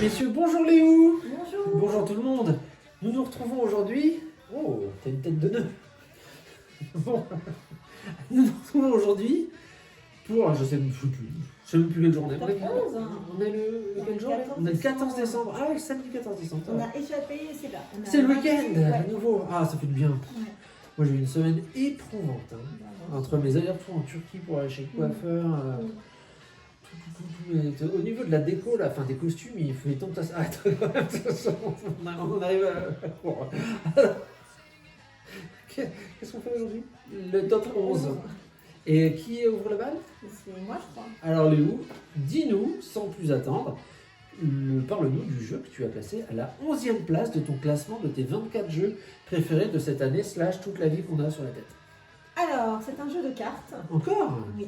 messieurs, bonjour Léo. Bonjour. Bonjour tout le monde. Nous nous retrouvons aujourd'hui. Oh, t'as une tête de nœud. Bon. Nous nous retrouvons aujourd'hui pour, je sais même plus quelle journée. Le 11. On est le quel jour là? On est le 14 décembre. Ah oui, samedi 14 décembre. On a échappé, c'est là. C'est le week-end, Ouais. à nouveau. Ah, ça fait du bien. Ouais. Moi j'ai eu une semaine éprouvante. Hein. Voilà. Entre mes allers-retours en Turquie pour aller chez le coiffeur. Au niveau de la déco, là, enfin des costumes, il fait tant que ça s'arrête quand même. On arrive à court. Qu'est-ce qu'on fait aujourd'hui? Le top 11. Et qui ouvre le bal? C'est moi, je crois. Alors Léo, dis-nous, sans plus attendre, parle-nous du jeu que tu as placé à la 11e place de ton classement de tes 24 jeux préférés de cette année / toute la vie qu'on a sur la tête. Alors, c'est un jeu de cartes. Encore? Oui.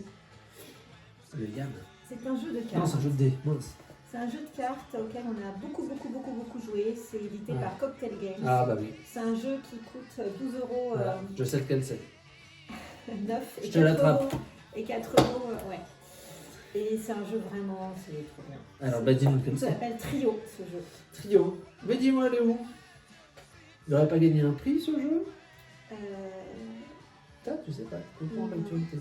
Le Yam. C'est un jeu de Non, cartes. c'est un jeu de dés, mince. C'est un jeu de cartes auquel on a beaucoup joué. C'est édité Ouais. par Cocktail Games. Ah bah oui. C'est un jeu qui coûte 12 euros Voilà. Je sais lequel c'est. 9 Je et te 4 l'attrape. euros. Et 4 euros, ouais. Et c'est un jeu vraiment, c'est trop bien. Alors bah dis-nous lequel Ça c'est. s'appelle Trio, ce jeu. Trio. Mais dis-moi Léo, il n'aurait pas gagné un prix ce jeu? Tu sais pas, tu comprends Non. l'actualité.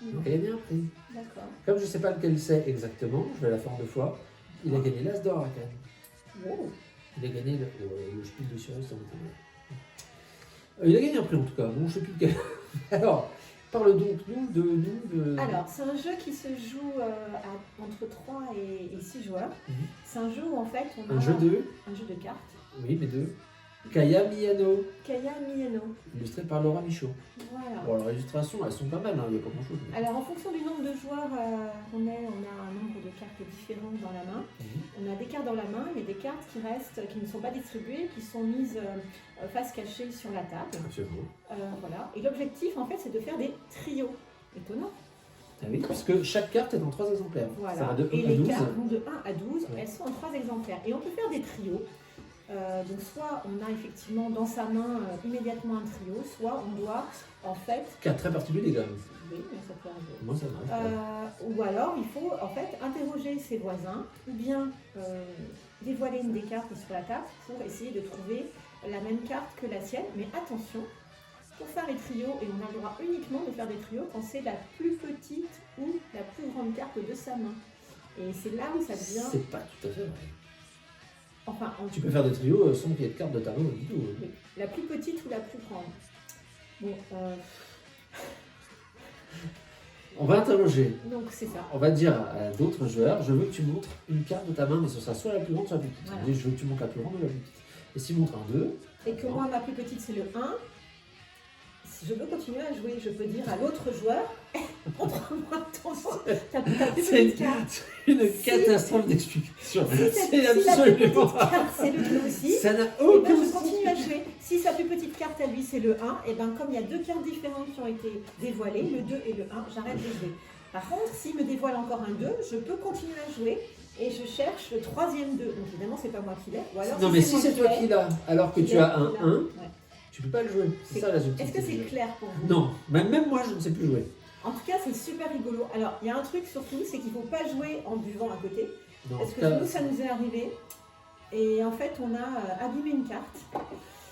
Il Non. a gagné un prix. D'accord. Comme je sais pas lequel c'est exactement, je vais la faire en 2 fois. Il a gagné l'As d'or à Cannes. Wow. Il a gagné le Spiel de Cyrus, ça m'étonne. Il a gagné un prix en tout cas, bon je sais plus lequel. Alors, parle donc de... Alors, c'est un jeu qui se joue entre 3 et 6 joueurs. Mhm. C'est un jeu où en fait on a Un jeu de... un jeu de cartes. Oui, mais de... Kaya Miyano, Kaya Miyano. illustré par Laura Michaud. Voilà. Bon, alors les illustrations, elles sont pas mal, hein, il n'y a pas grand-chose. mais- Alors, en fonction du nombre de joueurs qu'on est, on a un nombre de cartes différentes dans la main. Mhm. On a des cartes dans la main, mais des cartes qui restent, qui ne sont pas distribuées, qui sont mises face cachée sur la table. Absolument. Voilà. Et l'objectif, en fait, c'est de faire des trios. Étonnant. Ah oui, parce que chaque carte est en 3 exemplaires. Ça Voilà. va de 1 Et à les 12. cartes vont de 1 à 12, Ouais. elles sont en 3 exemplaires. Et on peut faire des trios. Donc soit on a effectivement dans sa main immédiatement un trio, soit on doit en fait, Cas très particulier quand même. oui, mais ça peut arriver. Moi ça m'arrive. Ou alors il faut en fait interroger ses voisins ou bien dévoiler une des cartes sur la table pour essayer de trouver la même carte que la sienne. Mais attention, pour faire les trios, et on a le droit uniquement de faire des trios quand c'est la plus petite ou la plus grande carte de sa main. Et c'est là où ça devient... C'est pas tout à fait vrai. Enfin, Tu peux faire des trios sans qu'il y ait de cartes de tarot du tout. oui, la plus petite ou la plus grande. Bon, On va interroger. donc c'est ça. On va dire à d'autres joueurs, je veux que tu montres une carte de ta main, mais ce sera soit la plus grande, soit la plus petite. Voilà. On dit, je veux que tu montres la plus grande ou la plus petite. Et s'il montre un 2, Et que moi, ma plus petite, c'est le 1. Si je veux continuer à jouer, je peux dire à l'autre joueur, montre-moi ta plus c'est petite carte. une Si- catastrophe d'explication. Si C'est la plus absolument... petite carte, c'est le 2 aussi, Ça n'a et aucun ben je sens. continue à jouer. Si sa plus petite carte à lui, c'est le 1, et ben comme il y a 2 cartes différentes qui ont été dévoilées, le 2 et le 1, j'arrête de jouer. Par contre, s'il me dévoile encore un 2, je peux continuer à jouer et je cherche le 3e 2. Donc évidemment, c'est pas moi qui l'ai. Ou alors, Non mais si moi c'est toi qui l'as, alors que tu as un 1, Ouais. tu peux pas le jouer. C'est ça la subtilité. Est-ce que du c'est jeu. clair pour vous? Non, même moi je ne sais plus jouer. En tout cas, c'est super rigolo. Alors, il y a un truc surtout, c'est qu'il ne faut pas jouer en buvant à côté. Non, Parce que nous, ça nous est arrivé. Et en fait, on a abîmé une carte.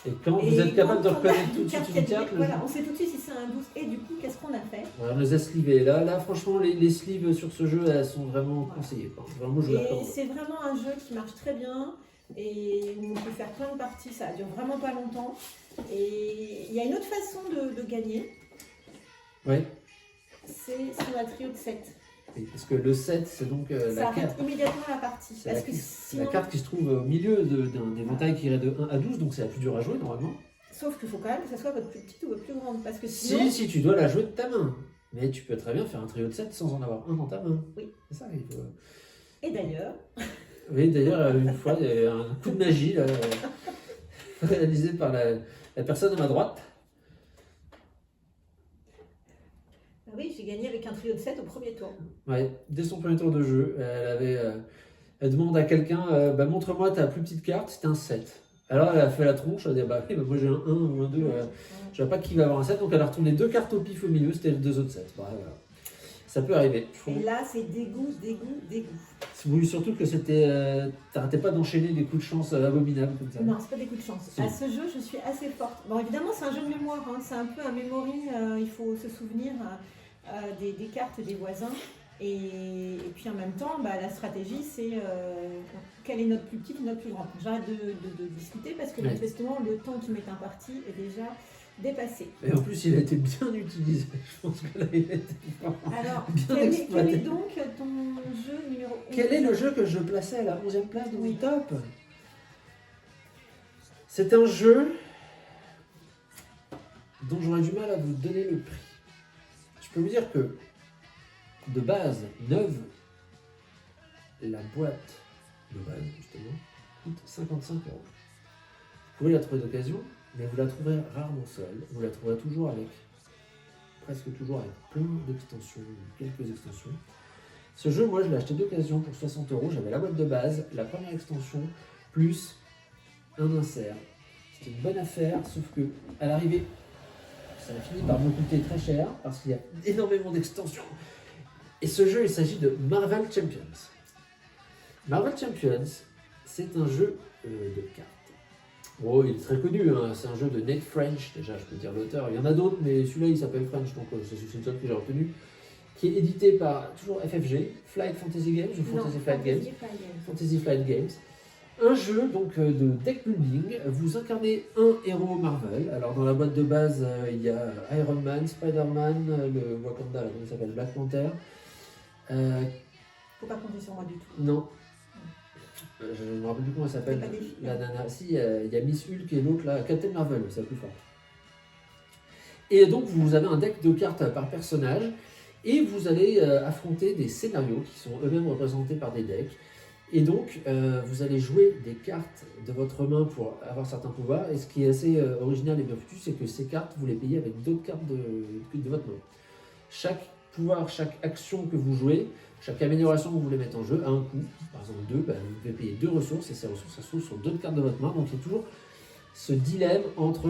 Et quand vous Et êtes capable de quand on a reconnaître tout de suite qui une a carte, abîmé, voilà, on sait tout de suite si c'est un 12. Et du coup, qu'est-ce qu'on a fait? on les a slivés. Là franchement, les sleeves sur ce jeu, elles sont vraiment conseillées. Quoi. Vraiment, je Et l'accorde. c'est vraiment un jeu qui marche très bien. Et où on peut faire plein de parties. Ça dure vraiment pas longtemps. Et il y a une autre façon de gagner. Oui, C'est sur la trio de 7. oui, parce que le 7, c'est donc la Ça arrête carte. immédiatement la partie. C'est Parce la, que c'est la sinon... carte qui se trouve au milieu d'un éventail qui irait de 1 à 12, donc c'est la plus dure à jouer normalement. Sauf qu'il faut quand même que ça soit votre plus petite ou votre plus grande. Parce que sinon... Si tu dois la jouer de ta main. Mais tu peux très bien faire un trio de 7 sans en avoir un dans ta main. Oui. C'est ça, il faut... Et d'ailleurs, Oui, d'ailleurs, une fois, il y a eu un coup de magie là, réalisé par la personne à ma droite. bah oui, j'ai gagné avec un trio de 7 au premier tour. Ouais, dès son premier tour de jeu, elle demande à quelqu'un bah, montre-moi ta plus petite carte, c'est un 7. Alors elle a fait la tronche, elle a dit bah oui, bah, moi j'ai un 1 ou un 2, je ne sais pas qui va avoir un 7, donc elle a retourné 2 cartes au pif au milieu, c'était les 2 autres 7. Bah, voilà. Ça peut arriver. Je Et trouve. là, c'est dégoût. Oui, surtout que c'était. T'arrêtais pas d'enchaîner des coups de chance abominables comme ça. Non, c'est pas des coups de chance. Si. À ce jeu, je suis assez forte. Bon, évidemment, c'est un jeu de mémoire. Hein. C'est un peu un memory. Il faut se souvenir des cartes des voisins. Et puis en même temps, la stratégie, c'est quel est notre plus petit et notre plus grand. J'arrête de discuter parce que Ouais. manifestement, le temps qui m'est imparti est déjà dépassé. Et en plus, il a été bien utilisé. Je pense que là, il a été Alors, bien quel exploité. est donc ton jeu numéro 11? Quel est le jeu que je plaçais à la 11e place de mon Oui. top? C'est un jeu dont j'aurais du mal à vous donner le prix. Je peux vous dire que, de base, neuve, la boîte de base, justement, coûte 55 €. Vous pouvez la trouver d'occasion, mais vous la trouverez rarement seule. Vous la trouverez toujours presque toujours avec plein d'extensions, quelques extensions. Ce jeu, moi, je l'ai acheté d'occasion pour 60 €. J'avais la boîte de base, la première extension, plus un insert. C'était une bonne affaire, sauf que à l'arrivée, ça a fini par me coûter très cher parce qu'il y a énormément d'extensions. Et ce jeu, il s'agit de Marvel Champions. Marvel Champions, c'est un jeu de cartes. Oh, il est très connu, hein. C'est un jeu de Nate French, déjà je peux dire l'auteur. Il y en a d'autres, mais celui-là il s'appelle French, donc c'est le seul que j'ai retenu. Qui est édité par toujours FFG, Flight Fantasy Games ou Fantasy Flight Games. Fantasy Flight Games. Un jeu donc de deck building. Vous incarnez un héros Marvel. Alors dans la boîte de base, il y a Iron Man, Spider-Man, le Wakanda, là, comment il s'appelle, Black Panther. Faut pas compter sur moi du tout. Non. Je ne me rappelle plus comment elle s'appelle. C'est pas des filles. La nana. Si, il y a Miss Hulk et l'autre là, Captain Marvel, c'est la plus forte. Et donc vous avez un deck de cartes par personnage. Et vous allez affronter des scénarios qui sont eux-mêmes représentés par des decks. Et donc, vous allez jouer des cartes de votre main pour avoir certains pouvoirs. Et ce qui est assez original et bien foutu, c'est que ces cartes, vous les payez avec d'autres cartes de votre main. Chaque pouvoir, chaque action que vous jouez, chaque amélioration que vous voulez mettre en jeu, a un coût. Par exemple, 2, vous devez payer 2 ressources. Et ces ressources, elles se trouvent sur d'autres cartes de votre main. Donc, il y a toujours ce dilemme entre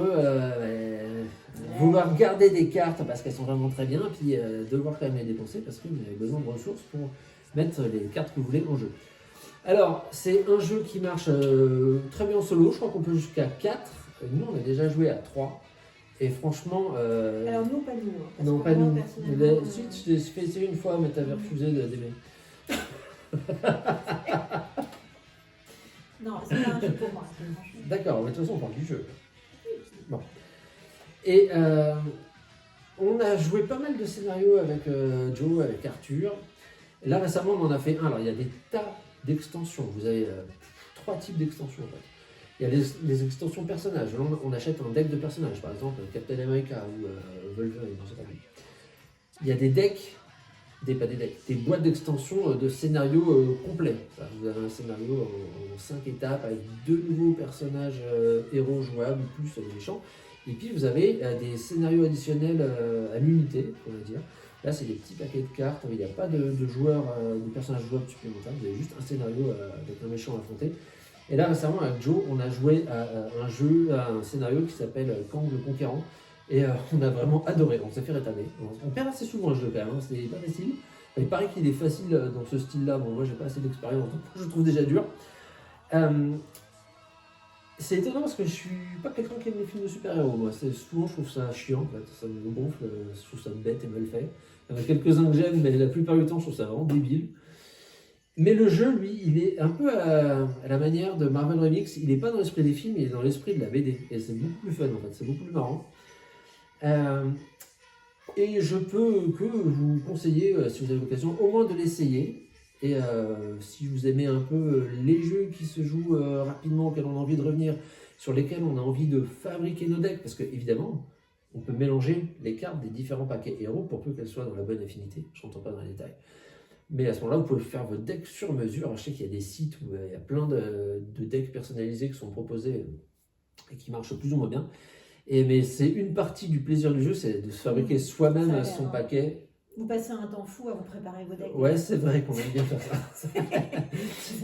vouloir garder des cartes parce qu'elles sont vraiment très bien, puis devoir quand même les dépenser parce que vous avez besoin de ressources pour mettre les cartes que vous voulez en jeu. Alors, c'est un jeu qui marche très bien en solo, je crois qu'on peut jusqu'à 4. Nous, on a déjà joué à 3. Et franchement... Alors nous, pas nous. Hein, parce non, que pas moi, nous. personnellement, Si, je l'ai fait essayer une fois, mais tu avais refusé d'aimer. Non, c'est pas un jeu pour moi. Franchement. D'accord, mais de toute façon, on parle du jeu. Bon. Et on a joué pas mal de scénarios avec Joe, avec Arthur. Et là, récemment, on en a fait un. Alors, il y a des tas d'extensions. Vous avez 3 types d'extensions, en fait. Il y a les extensions personnages. Là, on achète un deck de personnages, par exemple Captain America ou Wolverine, je sais pas. Il y a des decks, des boîtes d'extensions de scénarios complets. Vous avez un scénario en 5 étapes avec 2 nouveaux personnages héros jouables, plus les méchants. Et puis vous avez des scénarios additionnels à l'unité, on va dire. Là, c'est des petits paquets de cartes. Il n'y a pas de joueurs, de personnages jouables supplémentaires. Vous avez juste un scénario avec un méchant à affronter. Et là, récemment, avec Joe, on a joué à un scénario qui s'appelle Kang le Conquérant. Et on a vraiment adoré, on s'est fait rétamer. On perd assez souvent le jeu quand même, hein. C'est pas facile. Il paraît qu'il est facile dans ce style-là. Bon, moi, j'ai pas assez d'expérience, donc je le trouve déjà dur. C'est étonnant parce que je suis pas quelqu'un qui aime les films de super-héros. Moi, souvent, je trouve ça chiant, en fait. Ça me gonfle, je trouve ça bête et mal fait. Il y en a quelques-uns que j'aime, mais la plupart du temps, je trouve ça vraiment débile. Mais le jeu, lui, il est un peu à la manière de Marvel Remix. Il n'est pas dans l'esprit des films, il est dans l'esprit de la BD. Et c'est beaucoup plus fun, en fait. C'est beaucoup plus marrant. Et je peux que vous conseiller, si vous avez l'occasion, au moins de l'essayer. Et si vous aimez un peu les jeux qui se jouent rapidement, auxquels on a envie de revenir, sur lesquels on a envie de fabriquer nos decks, parce que évidemment, on peut mélanger les cartes des différents paquets héros pour peu qu'elles soient dans la bonne affinité. Je ne rentre pas dans les détails. Mais à ce moment-là, vous pouvez faire votre deck sur mesure. Je sais qu'il y a des sites où il y a plein de decks personnalisés qui sont proposés et qui marchent plus ou moins bien. Mais c'est une partie du plaisir du jeu, c'est de se fabriquer soi-même son paquet Vous passez un temps fou à vous préparer vos decks. Ouais, c'est vrai qu'on aime bien faire ça.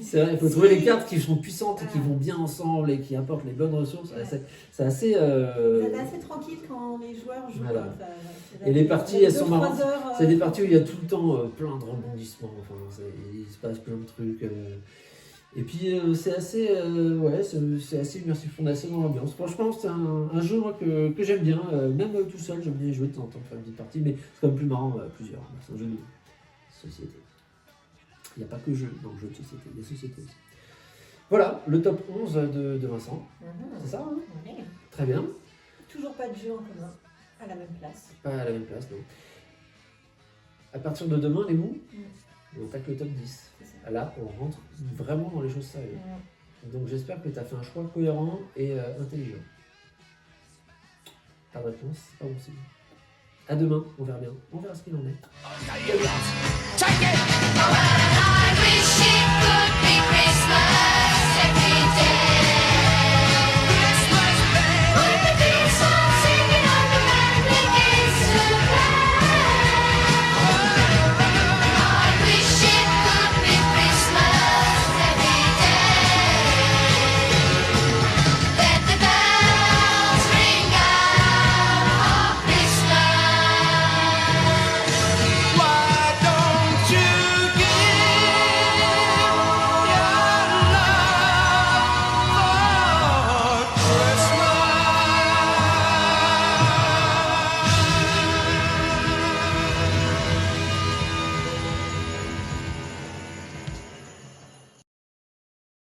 C'est vrai, il faut trouver les cartes qui sont puissantes, qui vont bien ensemble et qui apportent les bonnes ressources. Ouais. C'est assez... Vous êtes assez tranquille quand les joueurs jouent. Voilà. Enfin, Et les parties, elles sont 2-3 marrantes. heures, C'est des parties où il y a tout le temps plein de rebondissements. Enfin, il se passe plein de trucs. Et puis c'est assez, ouais, c'est assez immersif. On est assez dans l'ambiance. Franchement, c'est un jeu moi, que j'aime bien. Même tout seul, j'aime bien y jouer de temps en temps, faire une petite partie. Mais c'est quand même plus marrant plusieurs. C'est un jeu de société. Il n'y a pas que jeu dans le jeu de société, il y a société aussi. Voilà, le top 11 de Vincent. C'est ça, hein? Ouais. Très bien. Toujours pas de jeu en commun à la même place. Pas à la même place, non. À partir de demain, les mots, on attaque le top 10. C'est ça. Là, on rentre vraiment dans les choses sérieuses. Donc j'espère que tu as fait un choix cohérent et intelligent. Pas de réponse, c'est pas bon signe. À demain, on verra bien. On verra ce qu'il en est. Take it! I wish you